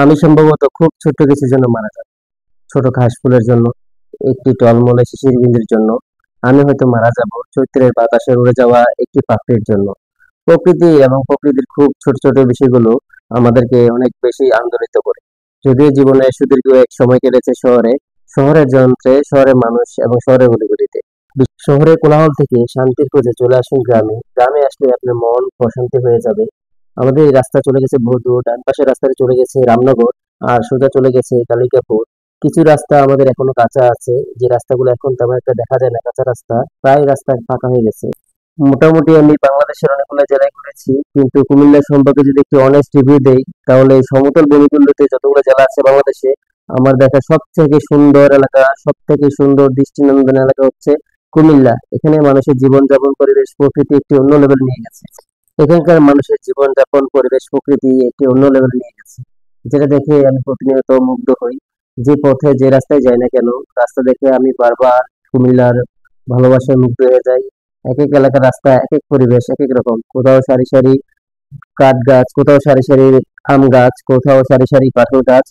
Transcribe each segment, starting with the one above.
আমি সম্ভবত খুব ছোট্ট কিছুর জন্য মারা যাব। ছোট ঘাস ফুলের জন্য, একটি টলমলে শিশির বিন্দুর জন্য। আমি হয়তো মারা যাব চৈত্রের বাতাসে উড়ে যাওয়া একটি পাখির জন্য। প্রকৃতি এবং প্রকৃতির খুব ছোট ছোট বিষয়গুলো আমাদেরকে অনেক বেশি আন্দোলিত করে। যদিও জীবনে সুদীর্ঘ এক সময় কেটেছে শহরে, শহরের যন্ত্রে, শহরের মানুষ এবং শহরের গলিগলিতে। শহরের কোলাহল থেকে শান্তির খোঁজে চলে আসুন গ্রামে। গ্রামে আসলে আপনার মন প্রশান্তি হয়ে যাবে। আমাদের এই রাস্তা চলে গেছে বহু দূর, ডান পাশের রাস্তাটা চলে গেছে রামনগর, আর সোজা চলে গেছে কালিকাপুর। কিছু রাস্তা আমাদের এখনো কাঁচা আছে, যে রাস্তাগুলো এখন তেমন একটা দেখা যায় না, কাঁচা রাস্তা প্রায় রাস্তা ফাঁকা হয়ে গেছে। মোটামুটি আমি বাংলাদেশের অনেকগুলো জেলায় ঘুরেছি, কিন্তু কুমিল্লা সম্পর্কে যদি একটু অনেস্ট রিভিউ দেই, তাহলে এই সমতল ভূমিগুলোতে যতগুলো জেলা আছে বাংলাদেশে, আমার দেখা সব থেকে সুন্দর এলাকা, সব থেকে সুন্দর দৃষ্টিনন্দন এলাকা হচ্ছে কুমিল্লা। এখানে মানুষের জীবনযাপন, পরিবেশ, প্রকৃতি একটি অন্য লেভেল নিয়ে গেছে। এখানকার মানুষের জীবনযাপন, পরিবেশ, প্রকৃতি একটি অন্য লেভেল নিয়ে গেছে, যেটা দেখে আমি প্রতিনিয়ত মুগ্ধ হই। যে পথে যে রাস্তায় যাই না কেন, রাস্তা দেখে আমি বারবার কুমিল্লার ভালোবাসায় মুগ্ধ হয়ে যাই। এক এক এলাকার রাস্তা, এক এক পরিবেশ, এক এক রকম। কোথাও সারি সারি কাঠ গাছ, কোথাও সারি সারি আম গাছ, কোথাও সারি সারি কাঁঠাল গাছ,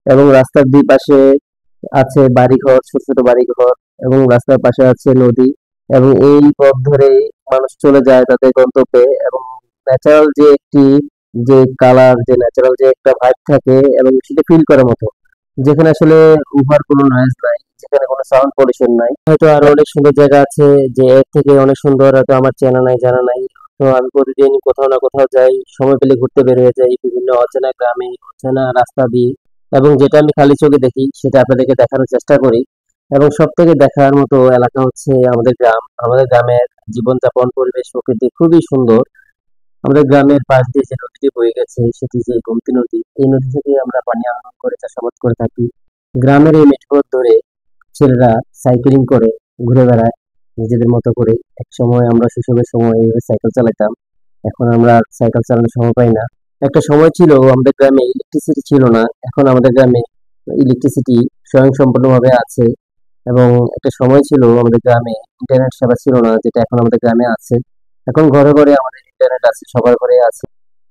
এবং রাস্তার দুই পাশে আছে বাড়িঘর, ছোট ছোট বাড়িঘর, এবং রাস্তার পাশে আছে নদী। এবং এই পথ ধরে মানুষ চলে যায় তাদের গন্তব্যে। এবং ন্যাচারাল যে একটি, যে কালার, যে ন্যাচারাল যে একটা ভাইব থাকে, এবং সেটা ফিল করার মতো, যেখানে আসলে ওভার কোনো নয়েজ নাই, যেখানে কোনো সাউন্ড পলিউশন নাই। হয়তো আরো অনেক সুন্দর জায়গা আছে, যে এর থেকে অনেক সুন্দর, হয়তো আমার চেনা নাই, জানা নাই। তো আমি প্রতিদিন কোথাও না কোথাও যাই, সময় পেলে ঘুরতে বের হয়ে যাই বিভিন্ন অচেনা গ্রামে, অচেনা রাস্তা দিয়ে। এবং যেটা আমি খালি চোখে দেখি সেটা আপনাদেরকে দেখানোর চেষ্টা করি। এবং সব থেকে দেখার মতো এলাকা হচ্ছে আমাদের গ্রাম। আমাদের গ্রামের জীবনযাপন, পরিবেশ, প্রকৃতি খুবই সুন্দর। আমাদের গ্রামের পাশ দিয়ে যে নদীটি বয়ে গেছে সেটি যে গোমতী নদী, এই নদী থেকে আমরা পানি আহরণ করে চাষাবাদ করে থাকি। গ্রামের এই মেঠোপথ ধরে ছেলেরা সাইক্লিং করে ঘুরে বেড়ায় নিজেদের মতো করে। এক সময় আমরা শৈশবের সময় এইভাবে সাইকেল চালাতাম, এখন আমরা আর সাইকেল চালানোর সময় পাই না। একটা সময় ছিল আমাদের গ্রামে ইলেকট্রিসিটি ছিল না, এখন আমাদের গ্রামে ইলেকট্রিসিটি স্বয়ংসম্পূর্ণভাবে আছে। এবং একটা সময় ছিল আমাদের গ্রামে ইন্টারনেট সেবা ছিল না, যেটা এখন আমাদের গ্রামে আছে। এখন ঘরে ঘরে আমাদের ইন্টারনেট আছে, সবার ঘরে আছে।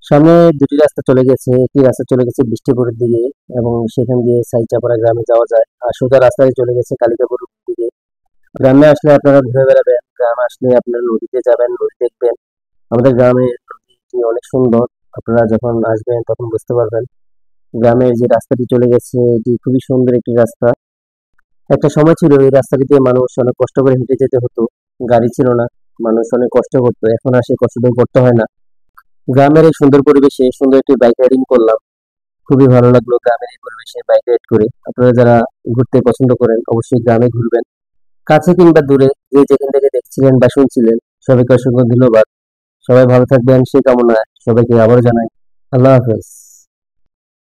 সামনে দুটি রাস্তা চলে গেছে, একটি রাস্তা চলে গেছে বৃষ্টিপুরের দিকে, এবং সেখান দিয়ে সাইচাপাড়া গ্রামে যাওয়া যায়। আর সোজা রাস্তায় চলে গেছে কালিকাপুরের দিকে। গ্রামে আসলে আপনারা ঘুরে বেড়াবেন, গ্রামে আসলে আপনারা নদীতে যাবেন, নদী দেখবেন। আমাদের গ্রামের নদীটি অনেক সুন্দর। আপনারা যখন আসবেন তখন বুঝতে পারবেন। গ্রামের যে রাস্তাটি চলে গেছে এটি খুবই সুন্দর একটি রাস্তা। একটা সময় ছিল এই রাস্তাটি দিয়ে মানুষ অনেক কষ্ট করে হেঁটে যেতে হতো, গাড়ি ছিল না, মানুষ অনেক কষ্ট করতো। এখন আর সেই কষ্টটাও করতে হয় না। গ্রামের এই সুন্দর পরিবেশে সুন্দর একটি বাইক রাইডিং করলাম, খুবই ভালো লাগলো গ্রামের এই পরিবেশে বাইক রাইড করে। আপনারা যারা ঘুরতে পছন্দ করেন অবশ্যই গ্রামে ঘুরবেন, কাছে কিংবা দূরে, যে যেখান থেকে দেখছিলেন বা শুনছিলেন। সবাইকে অসংখ্য ধন্যবাদ। সবাই ভালো থাকবেন সেই কামনায় সবাইকে আবারও জানাই আল্লাহ হাফেজ।